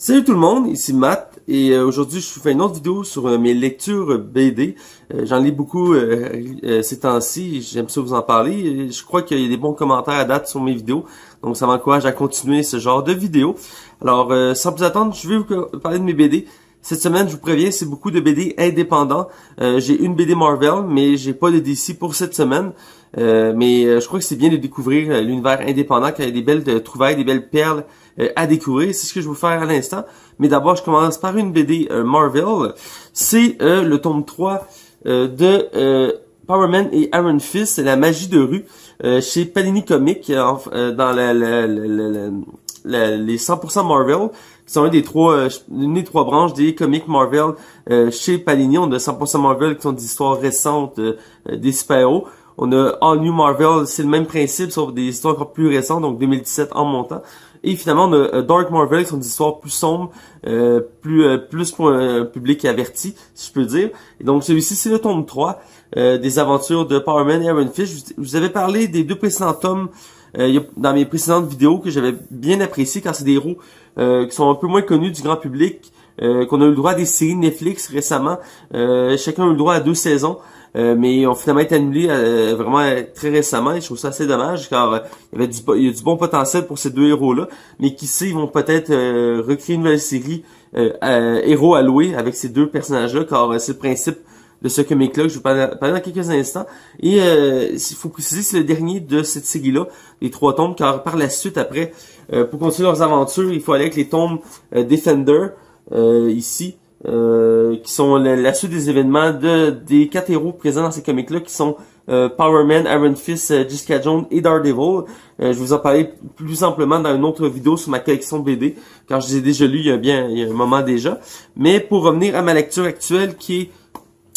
Salut tout le monde, ici Matt et aujourd'hui je vous fais une autre vidéo sur mes lectures BD. J'en lis beaucoup ces temps-ci, j'aime ça vous en parler. Je crois qu'il y a des bons commentaires à date sur mes vidéos, donc ça m'encourage à continuer ce genre de vidéos. Alors sans plus attendre, je vais vous parler de mes BD. Cette semaine, je vous préviens, c'est beaucoup de BD indépendants. J'ai une BD Marvel, mais j'ai pas de DC pour cette semaine. Mais je crois que c'est bien de découvrir l'univers indépendant, quand il y a des belles trouvailles, des belles perles à découvrir. C'est ce que je vais vous faire à l'instant. Mais d'abord, je commence par une BD Marvel. C'est le tome 3 de Power Man et Iron Fist, c'est la magie de rue, chez Panini Comics, dans les 100% Marvel, qui sont une des trois branches des comics Marvel chez Panini. On a 100% Marvel qui sont des histoires récentes des super-héros. On a All New Marvel, c'est le même principe, sauf des histoires encore plus récentes, donc 2017 en montant. Et finalement, on a Dark Marvel, qui sont des histoires plus sombres, plus pour un public averti, si je peux dire. Et donc celui-ci, c'est le tome 3 des aventures de Power Man et Iron Fist. Je vous avais parlé des deux précédents tomes dans mes précédentes vidéos que j'avais bien apprécié, car c'est des héros qui sont un peu moins connus du grand public, qu'on a eu le droit à des séries Netflix récemment. Chacun a eu le droit à 2 saisons. Mais ont finalement été annulés vraiment très récemment, et je trouve ça assez dommage, car il y a du bon potentiel pour ces deux héros-là, mais qui sait, ils vont peut-être recréer une nouvelle série héros à louer avec ces deux personnages-là, car c'est le principe de ce comic-là que je vais parler dans quelques instants. Et il faut préciser, c'est le dernier de cette série-là, les 3 tomes, car par la suite, après, pour continuer leurs aventures, il faut aller avec les tomes Defender, ici, qui sont la suite des événements des 4 héros présents dans ces comics-là, qui sont Power Man, Iron Fist, Jessica Jones et Daredevil. Je vous en parlais plus amplement dans une autre vidéo sur ma collection de BD, car je les ai déjà lus il y a un moment déjà. Mais pour revenir à ma lecture actuelle, qui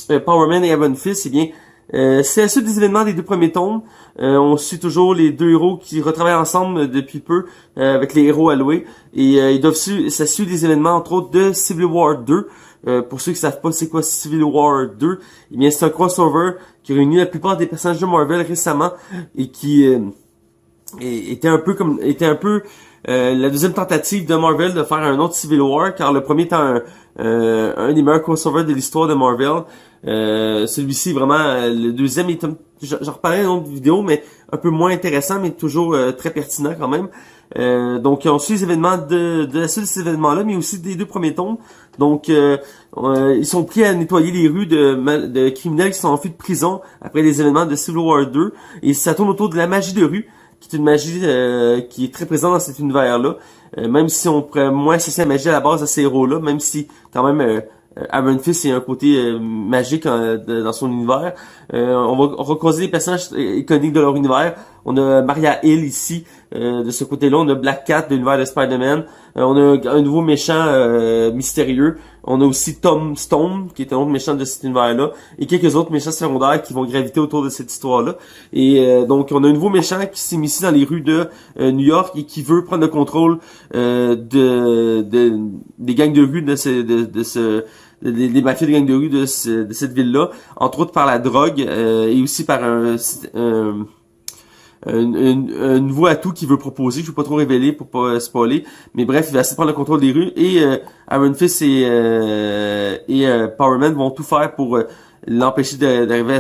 est Power Man et Iron Fist, eh bien, c'est la suite des événements des 2 premiers tomes. On suit toujours les 2 héros qui retravaillent ensemble depuis peu avec les héros alloués. Et ça suit des événements, entre autres, de Civil War 2. Pour ceux qui savent pas c'est quoi Civil War 2, eh bien c'est un crossover qui réunit la plupart des personnages de Marvel récemment et qui était un peu la deuxième tentative de Marvel de faire un autre Civil War, car le premier étant un des meilleurs crossovers de l'histoire de Marvel. Celui-ci vraiment le deuxième est j'en reparlerai dans une autre vidéo, mais un peu moins intéressant, mais toujours très pertinent quand même. Donc on suit les événements de la suite de ces événements-là, mais aussi des 2 premiers tomes. Donc ils sont pris à nettoyer les rues de criminels qui sont enfuis de prison après les événements de Civil War 2, et ça tourne autour de la magie de rue, qui est une magie qui est très présente dans cet univers-là, même si on pourrait moins associer la magie à la base de ces héros-là, même si quand même Iron Fist, il y a un côté magique dans son univers. On va recroiser les personnages iconiques de leur univers. On a Maria Hill ici, de ce côté-là. On a Black Cat de l'univers de Spider-Man. On a un nouveau méchant mystérieux. On a aussi Tom Stone, qui est un autre méchant de cet univers-là. Et quelques autres méchants secondaires qui vont graviter autour de cette histoire-là. Et donc, on a un nouveau méchant qui s'immisce dans les rues de New York et qui veut prendre le contrôle des gangs de rue des mafias de gangs de rue de cette ville-là, entre autres par la drogue et aussi par un nouveau atout qu'il veut proposer, que je ne vais pas trop révéler pour pas spoiler, mais bref, il va essayer de prendre le contrôle des rues, et Iron Fist et Power Man vont tout faire pour l'empêcher d'arriver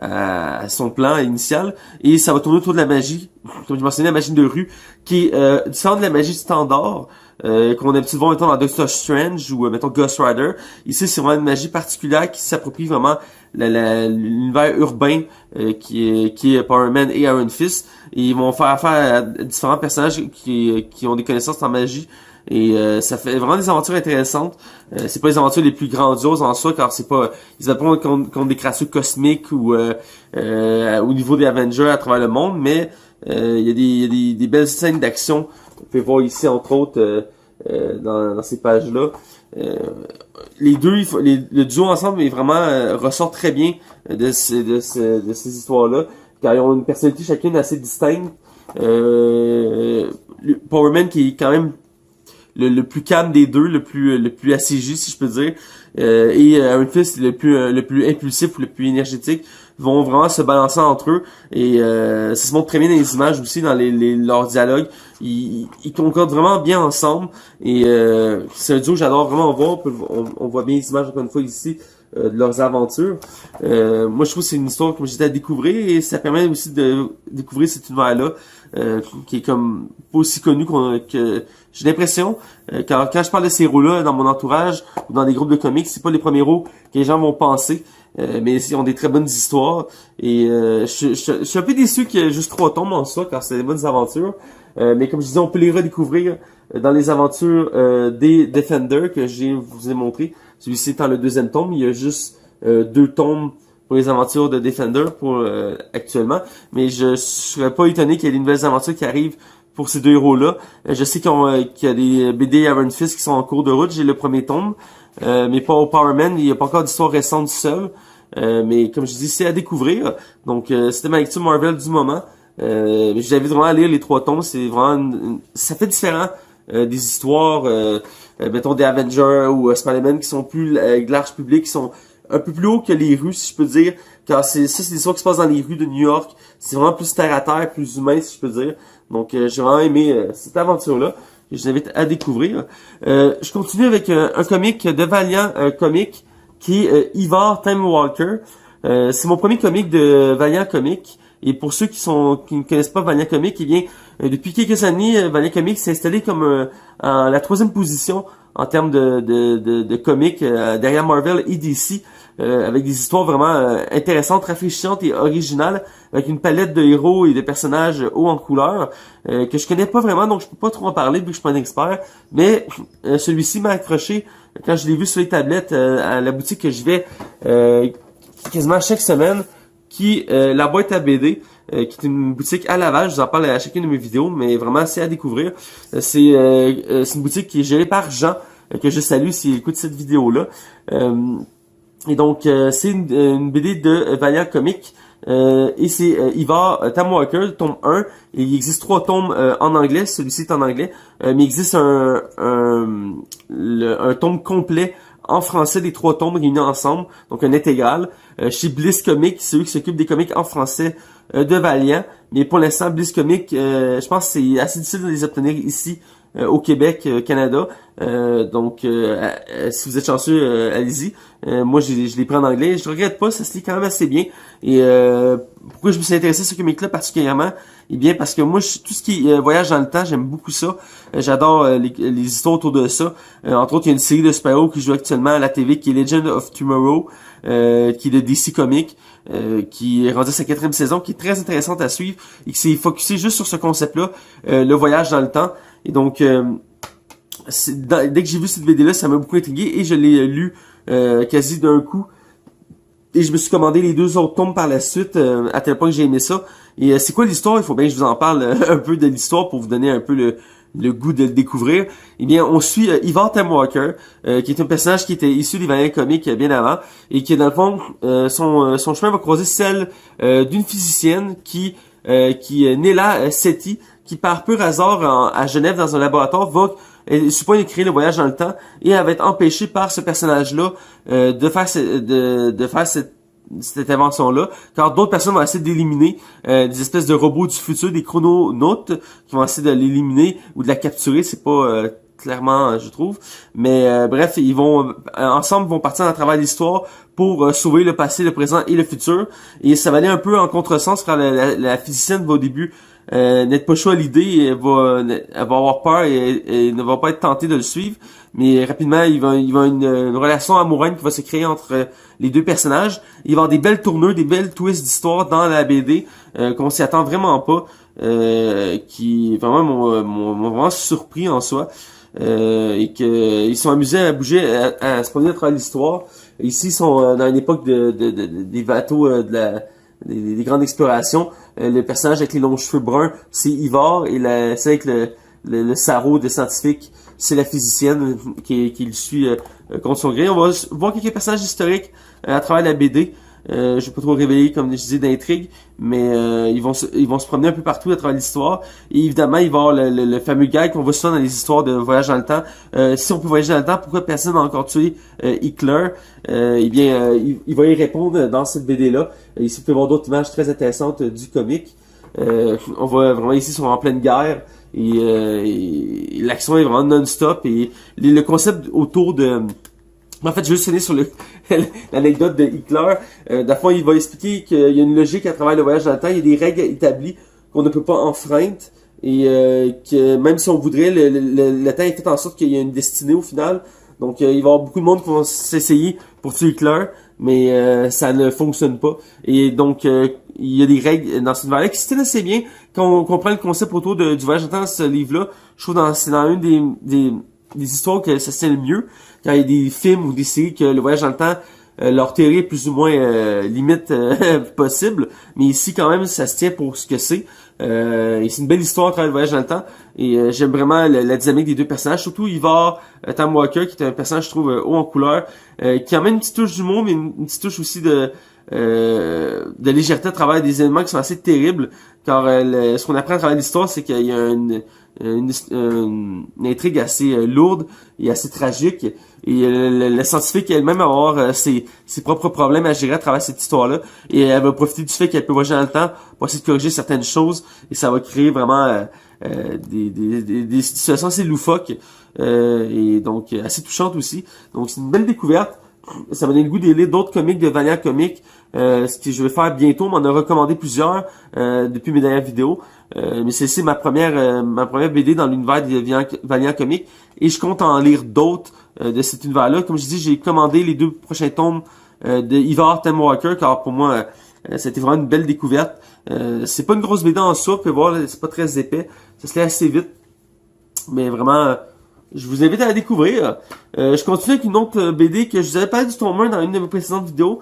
à son plan initial, et ça va tourner autour de la magie, comme je mentionnais, la magie de rue, qui est différente de la magie standard, qu'on a l'habitude de voir mettons dans Doctor Strange ou mettons Ghost Rider. Ici, c'est vraiment une magie particulière qui s'approprie vraiment l'univers urbain qui est Power Man et Iron Fist. Et ils vont faire affaire à différents personnages qui ont des connaissances en magie. Et ça fait vraiment des aventures intéressantes. C'est pas les aventures les plus grandioses en soi, car c'est pas, ils se battent contre des créatures cosmiques ou au niveau des Avengers à travers le monde, mais il y a des belles scènes d'action. On peut voir ici entre autres dans ces pages-là. Les deux, le duo ensemble est vraiment ressort très bien de ces histoires-là, car ils ont une personnalité chacune assez distincte. Power Man qui est quand même le plus calme des deux, le plus assiégé si je peux dire, et Iron Fist le plus impulsif ou le plus énergétique. vont vraiment se balancer entre eux et ça se montre très bien dans les images aussi, dans leurs dialogues. Ils concordent vraiment bien ensemble et c'est un duo que j'adore vraiment voir. On voit bien les images encore une fois ici de leurs aventures. Moi je trouve que c'est une histoire que j'étais à découvrir et ça permet aussi de découvrir cet univers-là qui est comme pas aussi connu que j'ai l'impression quand je parle de ces héros-là dans mon entourage ou dans des groupes de comics, c'est pas les premiers héros que les gens vont penser. Mais ils ont des très bonnes histoires et je suis un peu déçu qu'il y ait juste 3 tomes en soi car c'est des bonnes aventures. Mais comme je disais, on peut les redécouvrir dans les aventures des Defenders que je vous ai montré. Celui-ci étant le 2e tome, il y a juste 2 tomes pour les aventures de Defender pour actuellement. Mais je serais pas étonné qu'il y ait des nouvelles aventures qui arrivent pour ces 2 héros-là. Je sais qu'il y a des BD Iron Fist qui sont en cours de route. J'ai le premier tome. Mais pas au Power Man, il n'y a pas encore d'histoire récente seule. Mais comme je dis, c'est à découvrir. Donc c'était ma lecture Marvel du moment. Je vous invite vraiment à lire les 3 tomes. C'est vraiment ça fait différent des histoires mettons des Avengers ou Spider-Man qui sont plus large public, qui sont un peu plus haut que les rues, si je peux dire. Car c'est des histoires qui se passent dans les rues de New York. C'est vraiment plus terre à terre, plus humain, si je peux dire. Donc j'ai vraiment aimé cette aventure-là. Je vous invite à découvrir. Je continue avec un comic de Valiant Comics qui est Ivar Time Walker. C'est mon premier comic de Valiant Comics. Et pour ceux qui ne connaissent pas Valiant Comics, eh bien, depuis quelques années, Valiant Comics s'est installé comme en la 3e position en termes de comics derrière Marvel et DC, avec des histoires vraiment intéressantes, rafraîchissantes et originales, avec une palette de héros et de personnages hauts en couleur que je connais pas vraiment, donc je peux pas trop en parler vu que je suis pas un expert. Mais celui-ci m'a accroché quand je l'ai vu sur les tablettes à la boutique que je vais quasiment chaque semaine, qui la boîte à BD, qui est une boutique à Laval. Je vous en parle à chacune de mes vidéos, mais vraiment c'est à découvrir. C'est une boutique qui est gérée par Jean, que je salue s'il écoute cette vidéo-là. Et donc c'est une BD de Valiant Comics. Et c'est Ivar Time Walker, tome 1. Et il existe 3 tomes en anglais. Celui-ci est en anglais. Mais il existe un tome complet en français des 3 tomes réunis ensemble, donc un intégral, chez Bliss Comics, c'est eux qui s'occupent des comics en français de Valiant, mais pour l'instant, Bliss Comics, je pense que c'est assez difficile de les obtenir ici, au Québec, Canada, donc si vous êtes chanceux, allez-y. Moi, je les prends en anglais, je regrette pas, ça se lit quand même assez bien, et pourquoi je me suis intéressé à ce comic-là particulièrement? Eh bien, parce que moi, tout ce qui est voyage dans le temps, j'aime beaucoup ça. J'adore les histoires autour de ça. Entre autres, il y a une série de super-héros qui joue actuellement à la TV, qui est Legend of Tomorrow, qui est de DC Comics, qui est rendu à sa 4e saison, qui est très intéressante à suivre, et qui s'est focusé juste sur ce concept-là, le voyage dans le temps. Et donc, dès que j'ai vu cette BD-là, ça m'a beaucoup intrigué, et je l'ai lu quasi d'un coup. Et je me suis commandé les 2 autres tomes par la suite, à tel point que j'ai aimé ça. Et c'est quoi l'histoire? Il faut bien que je vous en parle un peu de l'histoire pour vous donner un peu le goût de le découvrir. Eh bien, on suit Ivar Time Walker, qui est un personnage qui était issu des Valiant Comics bien avant, et qui, dans le fond, son chemin va croiser celle d'une physicienne qui est Nella Sethi, qui par pur hasard à Genève dans un laboratoire va supposé créer le voyage dans le temps et elle va être empêchée par ce personnage-là de faire cette invention-là, car d'autres personnes vont essayer d'éliminer des espèces de robots du futur, des chrononautes, qui vont essayer de l'éliminer ou de la capturer, c'est pas clairement, je trouve. Mais bref, ils vont ensemble vont partir à travers l'histoire pour sauver le passé, le présent et le futur. Et ça va aller un peu en contresens car la physicienne va au début n'être pas chaud à l'idée, elle va avoir peur et ne va pas être tentée de le suivre. Mais rapidement, il va une relation amoureuse qui va se créer entre les 2 personnages. Il va y avoir des belles tournures, des belles twists d'histoire dans la BD qu'on s'y attend vraiment pas, qui vraiment m'ont vraiment surpris en soi. Et que ils sont amusés à bouger, à se promener à travers l'histoire. Ici, ils sont dans une époque des bateaux des grandes explorations. Le personnage avec les longs cheveux bruns, c'est Ivar, et celle avec le sarrau de scientifique, c'est la physicienne qui le suit contre son gré. On va voir quelques personnages historiques à travers la BD. Je vais pas trop révéler, comme je disais, d'intrigue, mais ils vont se promener un peu partout à travers l'histoire. Et évidemment, il va y avoir le fameux gag qu'on voit souvent dans les histoires de voyage dans le temps. Si on peut voyager dans le temps, pourquoi personne n'a encore tué Hitler? Eh bien, il va y répondre dans cette BD-là. Ici, vous pouvez voir d'autres images très intéressantes du comic. On voit vraiment ici, ils sont en pleine guerre. Et l'action est vraiment non-stop. Et le concept autour de... En fait, je vais juste finir sur l'anecdote de Hitler. D'abord, il va expliquer qu'il y a une logique à travers le voyage dans le temps. Il y a des règles établies qu'on ne peut pas enfreindre. Et que même si on voudrait, le temps est fait en sorte qu'il y a une destinée au final. Donc, il va y avoir beaucoup de monde qui vont s'essayer pour tuer Hitler, mais ça ne fonctionne pas. Et donc, il y a des règles dans ce univers-là qui se tiennent assez bien. Quand on comprend le concept autour du voyage dans le temps dans ce livre-là, je trouve que c'est dans une des histoires que ça se tient le mieux. Quand il y a des films ou des séries que le voyage dans le temps, leur théorie est plus ou moins limite possible, mais ici quand même ça se tient pour ce que c'est. Et c'est une belle histoire à travers le voyage dans le temps. Et j'aime vraiment la dynamique des deux personnages. Surtout Ivar Tom Walker, qui est un personnage, je trouve, haut en couleur, qui a même une petite touche d'humour, mais une petite touche aussi de légèreté à travers des éléments qui sont assez terribles. Car ce qu'on apprend à travers l'histoire, c'est qu'il y a une intrigue assez lourde et assez tragique. Et la scientifique elle-même va avoir ses propres problèmes à gérer à travers cette histoire-là. Et elle va profiter du fait qu'elle peut voyager dans le temps pour essayer de corriger certaines choses. Et ça va créer vraiment des situations assez loufoques. Et donc assez touchantes aussi. Donc c'est une belle découverte. Ça m'a donné le goût de lire d'autres comics de Valiant Comics. Ce que je vais faire bientôt, on m'en a recommandé plusieurs depuis mes dernières vidéos. Mais c'est ma première BD dans l'univers de Valiant Comics. Et je compte en lire d'autres de cet univers-là. Comme je dis, j'ai commandé les 2 prochains tomes de Ivar Tom Walker, car pour moi, c'était vraiment une belle découverte. C'est pas une grosse BD en soi, vous pouvez voir, c'est pas très épais. Ça se lit assez vite. Mais vraiment... je vous invite à la découvrir. Je continue avec une autre BD que je vous avais parlé du tome 1 dans une de mes précédentes vidéos.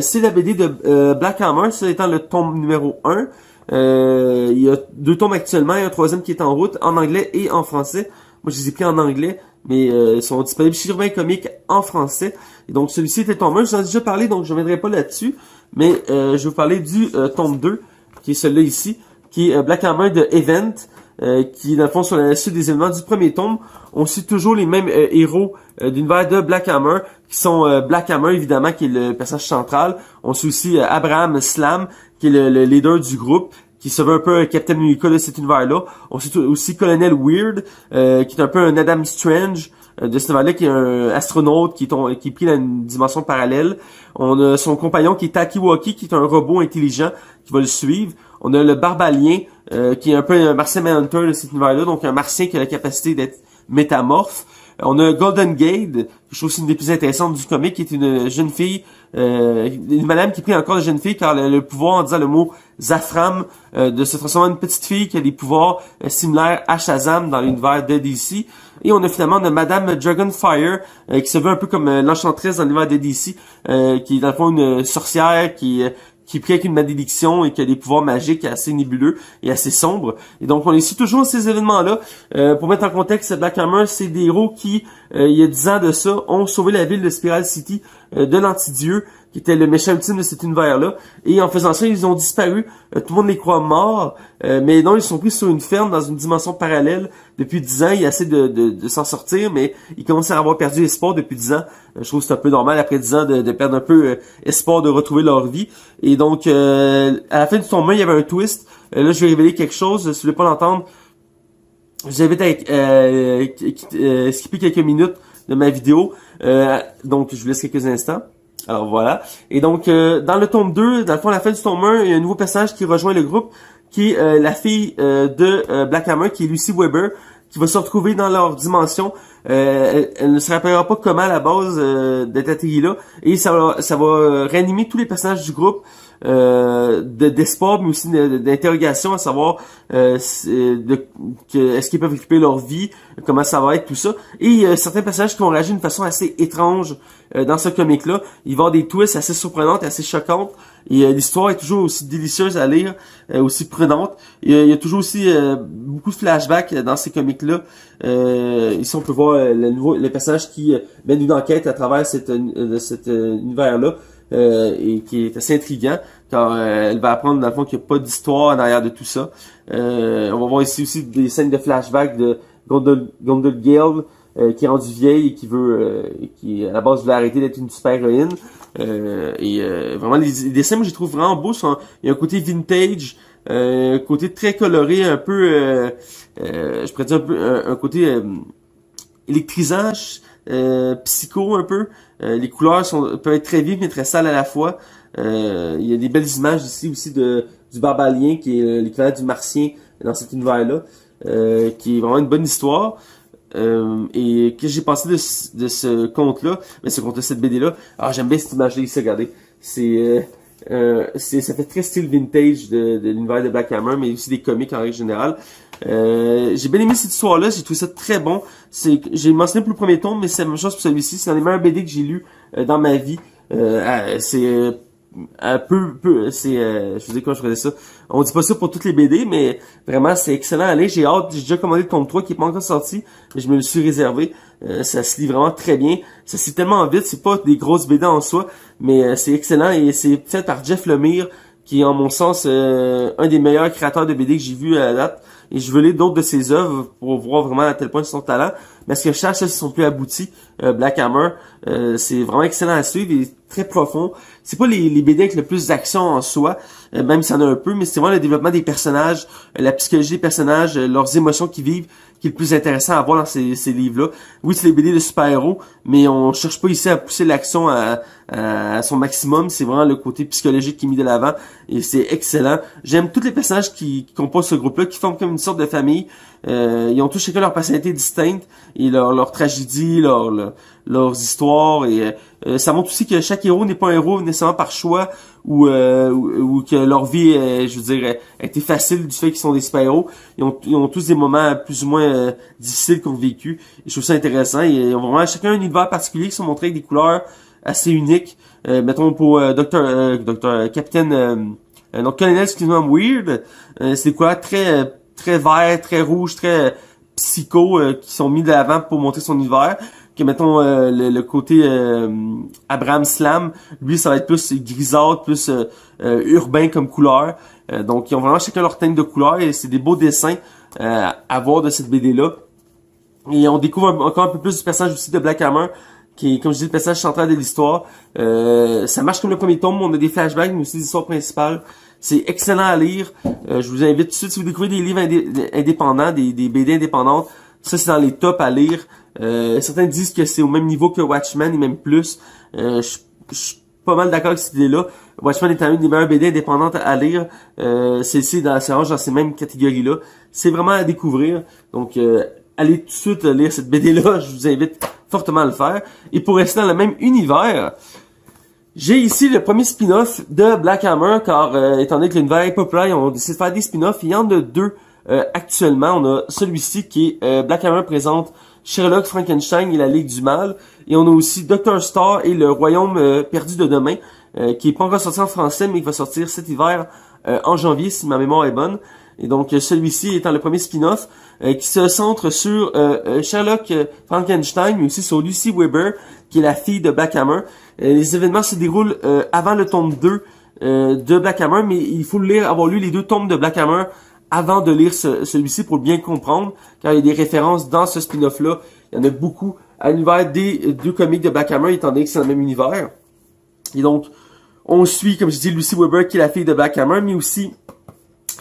C'est la BD de Black Hammer, ça étant le tome numéro 1. Il y a 2 tomes actuellement, il y a un 3e qui est en route, en anglais et en français. Moi, je les ai pris en anglais, mais ils sont disponibles chez Urbain Comics en français. Et donc, celui-ci était le tome 1, je vous en ai déjà parlé, donc je ne reviendrai pas là-dessus. Mais je vais vous parler du tome 2, qui est celui-là ici, qui est Black Hammer de Event. Qui, dans le fond, sur la suite des événements du premier tome, on suit toujours les mêmes héros d'univers de Black Hammer, qui sont Black Hammer, évidemment, qui est le personnage central. On suit aussi Abraham Slam, qui est le leader du groupe, qui se veut un peu Captain America de cet univers-là. On suit aussi Colonel Weird, qui est un peu un Adam Strange de cet univers-là, qui est un astronaute qui est pris dans une dimension parallèle. On a son compagnon qui est Takiwaki, qui est un robot intelligent qui va le suivre. On a le Barbalien, qui est un peu un Martien Manhunter de cet univers-là, donc un Martien qui a la capacité d'être métamorphe. On a Golden Gate, que je trouve aussi une des plus intéressantes du comic, qui est une jeune fille, une madame qui prie encore de jeune fille, car elle a le pouvoir, en disant le mot Zafram, de se transformer en une petite fille qui a des pouvoirs similaires à Shazam dans l'univers de DC. Et on a finalement Madame Dragonfire, qui se veut un peu comme l'enchanteresse dans l'univers de DC, qui est dans le fond une sorcière qui prie avec une malédiction et qui a des pouvoirs magiques assez nébuleux et assez sombres. Et donc, on est ici toujours ces événements-là. Pour mettre en contexte, Black Hammer, c'est des héros qui, il y a 10 ans de ça, ont sauvé la ville de Spiral City de l'antidieu, qui était le méchant ultime de cet univers-là. Et en faisant ça, ils ont disparu. Tout le monde les croit morts. Mais non, ils sont pris sur une ferme dans une dimension parallèle. Depuis 10 ans, ils essaient de s'en sortir, mais ils commencent à avoir perdu espoir depuis 10 ans. Je trouve que c'est un peu normal après 10 ans de perdre un peu espoir de retrouver leur vie. Et donc, à la fin du tome 1, il y avait un twist. Là, je vais révéler quelque chose. Si vous voulez pas l'entendre, je vous invite à skipper quelques minutes de ma vidéo. Donc, je vous laisse quelques instants. Alors voilà. Et donc, dans le tome 2, dans le fond, à la fin du tome 1, il y a un nouveau personnage qui rejoint le groupe, qui est la fille de Black Hammer, qui est Lucy Weber, qui va se retrouver dans leur dimension. Elle ne se rappellera pas comment à la base d'être atterrie là. Et ça va réanimer tous les personnages du groupe d'espoir, mais aussi d'interrogation, à savoir est-ce qu'ils peuvent occuper leur vie, comment ça va être, tout ça. Et il y a certains personnages qui vont réagir d'une façon assez étrange dans ce comic-là. Il va y avoir des twists assez surprenantes, assez choquantes. Et l'histoire est toujours aussi délicieuse à lire, aussi prenante. Il y a toujours aussi beaucoup de flashbacks dans ces comics-là. Ici, on peut voir le personnage qui mène une enquête à travers cet univers-là. et qui est assez intriguant, car elle va apprendre dans le fond qu'il n'y a pas d'histoire en arrière de tout ça. On va voir ici aussi des scènes de flashback de Gondel Gale, qui est rendue vieille et qui à la base voulait arrêter d'être une super-héroïne. Vraiment les dessins, moi je les trouve vraiment beaux. Il y a un côté vintage, un côté très coloré, un peu je pourrais dire un côté électrisant, psycho un peu. Les couleurs peuvent être très vives mais très sales à la fois. Il y a des belles images ici aussi du Barbalien, qui est l'équivalent du Martien dans cet univers-là, qui est vraiment une bonne histoire. Et que j'ai pensé de ce conte-là, mais ce conte-là, cette BD-là. Alors j'aime bien cette image-là ici, regardez. Ça fait très style vintage de l'univers de Black Hammer, mais aussi des comics en règle générale. J'ai bien aimé cette histoire-là, j'ai trouvé ça très bon. J'ai mentionné pour le premier tome, mais c'est la même chose pour celui-ci. C'est un des meilleurs BD que j'ai lu dans ma vie. C'est un peu je vous dis quoi, je faisais ça. On dit pas ça pour toutes les BD, mais vraiment c'est excellent à lire. J'ai déjà commandé le tome 3 qui est pas encore sorti, mais je me le suis réservé. Ça se lit vraiment très bien. Ça se lit tellement vite, c'est pas des grosses BD en soi, mais c'est excellent et c'est fait par Jeff Lemire, qui est en mon sens un des meilleurs créateurs de BD que j'ai vu à la date. Et je veux lire d'autres de ses œuvres pour voir vraiment à tel point son talent. Mais ce que je cherche, celles qui sont plus abouties, Black Hammer, c'est vraiment excellent à suivre et très profond. C'est pas les BD avec le plus d'action en soi, même s'il y en a un peu, mais c'est vraiment le développement des personnages, la psychologie des personnages, leurs émotions qu'ils vivent, qui est le plus intéressant à voir dans ces livres-là. Oui, c'est les BD de super-héros, mais on cherche pas ici à pousser l'action à son maximum. C'est vraiment le côté psychologique qui est mis de l'avant et c'est excellent. J'aime tous les personnages qui composent ce groupe-là, qui forment comme une sorte de famille. Ils ont tous chacun leur personnalité distincte et leur tragédie, leurs histoires et ça montre aussi que chaque héros n'est pas un héros nécessairement par choix ou que leur vie, je veux dire, a été facile du fait qu'ils sont des super-héros. Ils ont tous des moments plus ou moins difficiles qu'ils ont vécu. Et je trouve ça intéressant. Et ils ont vraiment chacun un univers particulier qui sont montrés avec des couleurs assez uniques. Mettons pour Capitaine Colonel, excuse-moi, Weird, c'est des couleurs très vert, très rouge, très psycho qui sont mis de l'avant pour montrer son univers. Que mettons le côté Abraham Slam, lui ça va être plus grisâtre, plus urbain comme couleur. Donc ils ont vraiment chacun leur teinte de couleur et c'est des beaux dessins à voir de cette BD là. Et on découvre encore un peu plus du personnage aussi de Black Hammer, qui est, comme je dis, le personnage central de l'histoire. Ça marche comme le premier tome, on a des flashbacks, mais aussi des histoires principales. C'est excellent à lire. Je vous invite tout de suite, si vous découvrez des livres indépendants, des BD indépendantes, ça c'est dans les tops à lire. Certains disent que c'est au même niveau que Watchmen et même plus. Je suis pas mal d'accord avec cette idée-là. Watchmen est une des meilleures BD indépendantes à lire. C'est dans ces mêmes catégories-là. C'est vraiment à découvrir. Donc allez tout de suite lire cette BD-là. Je vous invite fortement à le faire. Et pour rester dans le même univers, j'ai ici le premier spin-off de Black Hammer, car étant donné que l'univers est populaire, on décide de faire des spin-offs. Il y en a deux actuellement. On a celui-ci qui est Black Hammer présente Sherlock, Frankenstein et la Ligue du Mal. Et on a aussi Dr. Star et le Royaume perdu de demain, qui est pas encore sorti en français, mais qui va sortir cet hiver en janvier, si ma mémoire est bonne. Et donc celui-ci étant le premier spin-off qui se centre sur Sherlock Frankenstein, mais aussi sur Lucy Weber, qui est la fille de Black Hammer. Les événements se déroulent avant le tome 2 de Black Hammer, mais il faut avoir lu les deux tomes de Black Hammer avant de lire celui-ci pour bien comprendre, car il y a des références dans ce spin-off-là. Il y en a beaucoup à l'univers des deux comics de Black Hammer, étant donné que c'est dans le même univers. Et donc, on suit, comme je dis, Lucy Weber, qui est la fille de Black Hammer, mais aussi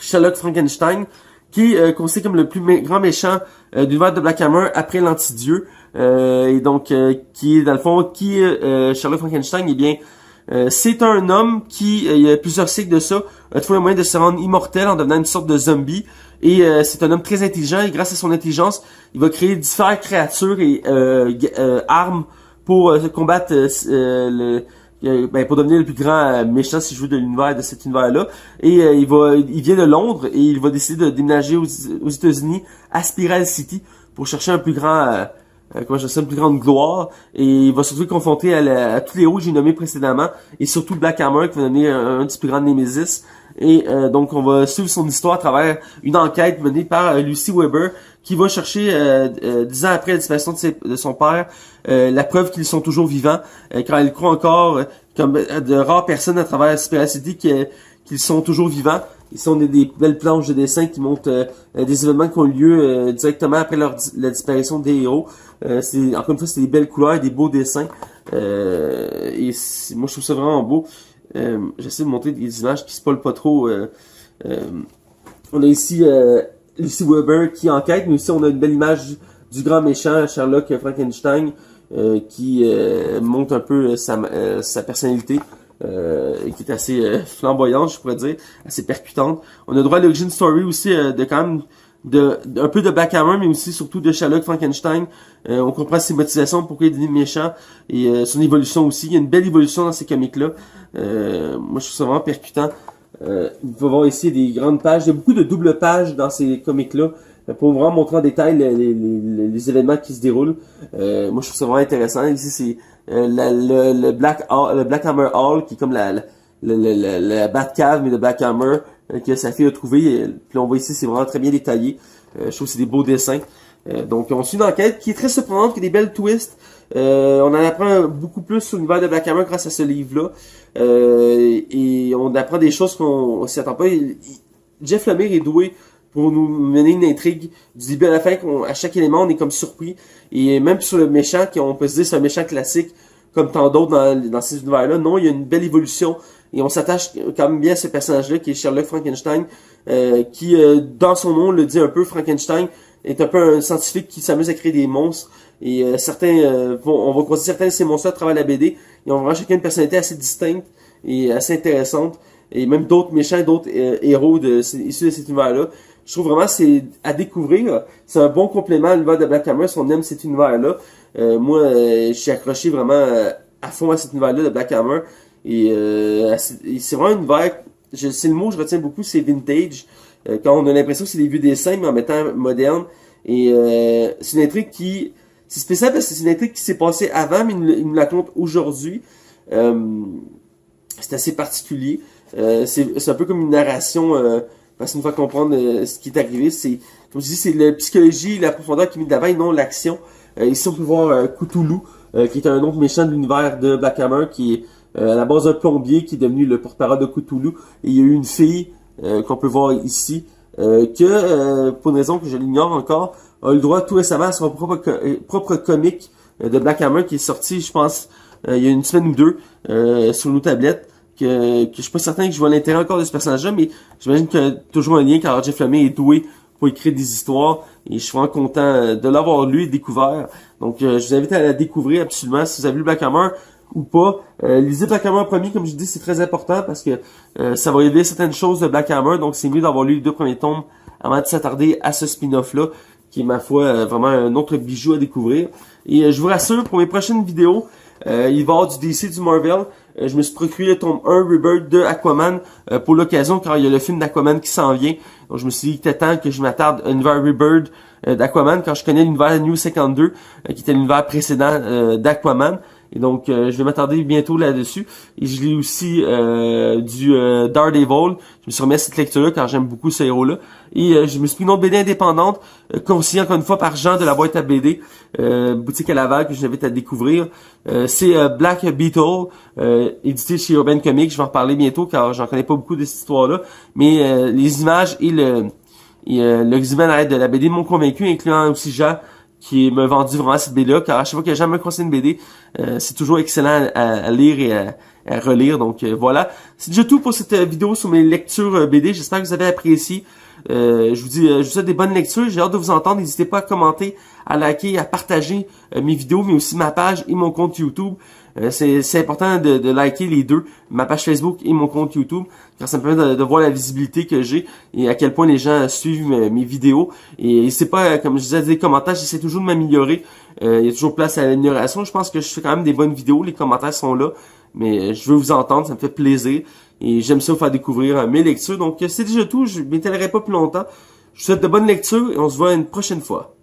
Sherlock Frankenstein, qui est considéré comme le plus grand méchant de l'univers de Black Hammer après l'antidieu. Et donc, qui est, dans le fond, Sherlock Frankenstein, eh bien, c'est un homme qui, il y a plusieurs cycles de ça, a trouvé le moyen de se rendre immortel en devenant une sorte de zombie. Et c'est un homme très intelligent et grâce à son intelligence, il va créer différentes créatures et armes pour combattre pour devenir le plus grand méchant, si je veux, de l'univers, de cet univers-là. Et il vient de Londres et il va décider de déménager aux États-Unis, à Spiral City, pour chercher un plus grand une plus grande gloire, et il va se retrouver confronté à tous les héros que j'ai nommés précédemment, et surtout Black Hammer, qui va devenir un des plus grands Némésis. Et donc, on va suivre son histoire à travers une enquête menée par Lucy Weber, qui va chercher, 10 ans après la disparition de son père, la preuve qu'ils sont toujours vivants, car elle croit encore, comme de rares personnes à travers Spiral City, qu'ils sont toujours vivants. Ici, on a des belles planches de dessin qui montrent des événements qui ont eu lieu directement après la disparition des héros. Encore une fois, c'est des belles couleurs, des beaux dessins. Et moi, je trouve ça vraiment beau. J'essaie de montrer des images qui spoilent pas trop. On a ici Lucy Weber qui enquête, mais aussi on a une belle image du grand méchant Sherlock Frankenstein qui montre un peu sa personnalité. Qui est assez flamboyante, je pourrais dire, assez percutante. On a droit à l'origin story aussi de quand même un peu de Black Hammer, mais aussi surtout de Sherlock Frankenstein. On comprend ses motivations, pourquoi il est devenu méchant, et son évolution aussi. Il y a une belle évolution dans ces comics-là. Moi, je trouve ça vraiment percutant. Vous pouvez voir ici des grandes pages. Il y a beaucoup de doubles pages dans ces comics-là pour vraiment montrer en détail les événements qui se déroulent. Moi, je trouve ça vraiment intéressant. Ici, c'est le Black Hammer Hall, qui est comme la Batcave, mais de Black Hammer, que sa fille a trouvé. Puis on voit ici, c'est vraiment très bien détaillé. Je trouve que c'est des beaux dessins. Donc, on suit une enquête qui est très surprenante, qui a des belles twists. On en apprend beaucoup plus sur l'univers de Black Hammer grâce à ce livre-là. Et on apprend des choses qu'on s'y attend pas. Jeff Lemire est doué pour nous mener une intrigue du début à la fin. À chaque élément, on est comme surpris. Et même sur le méchant, on peut se dire c'est un méchant classique, comme tant d'autres dans ces univers-là. Non, il y a une belle évolution. Et on s'attache quand même bien à ce personnage-là, qui est Sherlock Frankenstein, qui, dans son nom, le dit un peu, Frankenstein est un peu un scientifique qui s'amuse à créer des monstres. Et on va croiser certains de ces monstres à travers la BD. Ils ont vraiment chacun une personnalité assez distincte et assez intéressante. Et même d'autres méchants, d'autres héros issus de cet univers-là. Je trouve vraiment c'est à découvrir. C'est un bon complément à l'univers de Black Hammer si on aime cet univers-là. Moi, je suis accroché vraiment à fond à cet univers-là de Black Hammer. Et c'est vraiment un univers, c'est le mot que je retiens beaucoup, c'est vintage. Quand on a l'impression que c'est des vieux dessins, mais en mettant moderne. Et c'est une intrigue c'est spécial parce que c'est une intrigue qui s'est passée avant, mais il nous la compte aujourd'hui. C'est assez particulier. C'est un peu comme une narration, parce qu'une fois comprendre ce qui est arrivé, c'est, comme je dis, c'est la psychologie, la profondeur qui est mise d'avant et non l'action. Ici, on peut voir Cthulhu, qui est un autre méchant de l'univers de Black Hammer, qui est à la base un plombier, qui est devenu le porte-parole de Cthulhu. Et il y a eu une fille, qu'on peut voir ici, pour une raison que je l'ignore encore, a eu le droit tout récemment à son propre comic de Black Hammer, qui est sorti, je pense, il y a une semaine ou deux, sur nos tablettes. Que je suis pas certain que je vois l'intérêt encore de ce personnage-là, mais j'imagine qu'il y a toujours un lien car Jeff Lemire est doué pour écrire des histoires et je suis vraiment content de l'avoir lu et découvert. Donc je vous invite à la découvrir absolument si vous avez lu Black Hammer ou pas. Lisez Black Hammer en premier, comme je dis, c'est très important parce que ça va révéler certaines choses de Black Hammer, donc c'est mieux d'avoir lu les 2 premiers tomes avant de s'attarder à ce spin-off-là, qui est ma foi vraiment un autre bijou à découvrir. Et je vous rassure, pour mes prochaines vidéos, il va y avoir du DC, du Marvel. Je me suis procuré le tome 1 Rebirth de Aquaman pour l'occasion, car il y a le film d'Aquaman qui s'en vient. Donc je me suis dit qu'il était temps que je m'attarde à l'univers Rebirth d'Aquaman, quand je connais l'univers New 52, qui était l'univers précédent d'Aquaman. Et donc je vais m'attarder bientôt là-dessus. Et je lis aussi du Daredevil. Je me suis remis à cette lecture-là car j'aime beaucoup ce héros-là. Et je me suis pris une autre BD indépendante, conseillée encore une fois par Jean de la boîte à BD, boutique à Laval, que je vous invite à découvrir. C'est Black Beetle, édité chez Urban Comics. Je vais en reparler bientôt car j'en connais pas beaucoup de cette histoire-là. Mais les images et le résumé à l'aide de la BD m'ont convaincu, incluant aussi Jean, qui m'a vendu vraiment cette BD-là, car à chaque fois que j'ai jamais conseillé une BD, c'est toujours excellent à lire et à relire. Donc voilà, c'est déjà tout pour cette vidéo sur mes lectures BD. J'espère que vous avez apprécié. Je vous souhaite des bonnes lectures. J'ai hâte de vous entendre. N'hésitez pas à commenter, à liker, à partager mes vidéos, mais aussi ma page et mon compte YouTube. C'est important de liker les deux, ma page Facebook et mon compte YouTube, car ça me permet de voir la visibilité que j'ai et à quel point les gens suivent mes vidéos. Et n'hésitez pas, comme je disais, des commentaires, j'essaie toujours de m'améliorer. Il y a toujours place à l'amélioration. Je pense que je fais quand même des bonnes vidéos, les commentaires sont là, mais je veux vous entendre, ça me fait plaisir. Et j'aime ça vous faire découvrir mes lectures. Donc c'est déjà tout, je m'étalerai pas plus longtemps. Je vous souhaite de bonnes lectures et on se voit une prochaine fois.